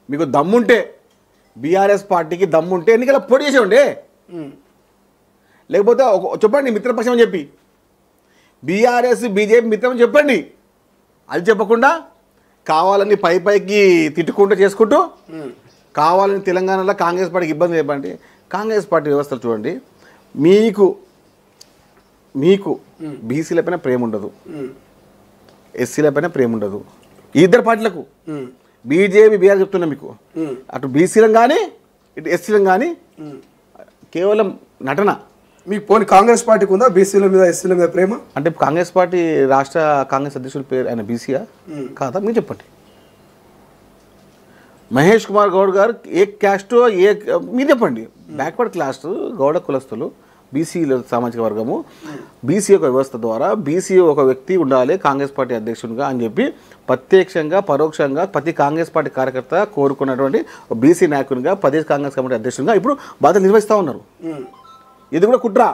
మీకు దమ్ముంటే బీఆర్ఎస్ పార్టీకి దమ్ముంటే ఎన్నికల పోటీ చేసేవండి. లేకపోతే చెప్పండి మిత్రపక్షం అని చెప్పి బీఆర్ఎస్ బీజేపీ మిత్రం చెప్పండి. అది చెప్పకుండా కావాలని పైకి తిట్టుకుంటూ చేసుకుంటూ కావాలని తెలంగాణలో కాంగ్రెస్ పార్టీకి ఇబ్బంది చెప్పండి. కాంగ్రెస్ పార్టీ వ్యవస్థలు చూడండి, మీకు బీసీల పైన ప్రేమ ఉండదు, ఎస్సీల పైన ప్రేమ ఉండదు. ఈ ఇద్దరు పార్టీలకు బీజేపీ బీఆర్ చెప్తున్నా మీకు అటు బీసీలం కానీ ఇటు ఎస్సీలం కానీ కేవలం నటన. మీకు పోనీ కాంగ్రెస్ పార్టీకి ఉందా బీసీల మీద ఎస్సీల మీద ప్రేమ? అంటే కాంగ్రెస్ పార్టీ రాష్ట్ర కాంగ్రెస్ అధ్యక్షుడి పేరు ఆయన బీసీయా కాదా మీరు చెప్పండి. మహేష్ కుమార్ గౌడ్ గారు ఏ క్యాస్ట్ మీరు చెప్పండి. బ్యాక్వర్డ్ క్లాస్ గౌడ కులస్తులు బీసీల సామాజిక వర్గము బీసీ ఒక వ్యవస్థ ద్వారా బీసీ ఒక వ్యక్తి ఉండాలి కాంగ్రెస్ పార్టీ అధ్యక్షునిగా అని చెప్పి ప్రత్యక్షంగా పరోక్షంగా ప్రతి కాంగ్రెస్ పార్టీ కార్యకర్త కోరుకున్నటువంటి బీసీ నాయకునిగా ప్రదేశ్ కాంగ్రెస్ కమిటీ అధ్యక్షునిగా ఇప్పుడు బాధ్యత నిర్వహిస్తూ ఉన్నారు. ఇది కూడా కుట్ర.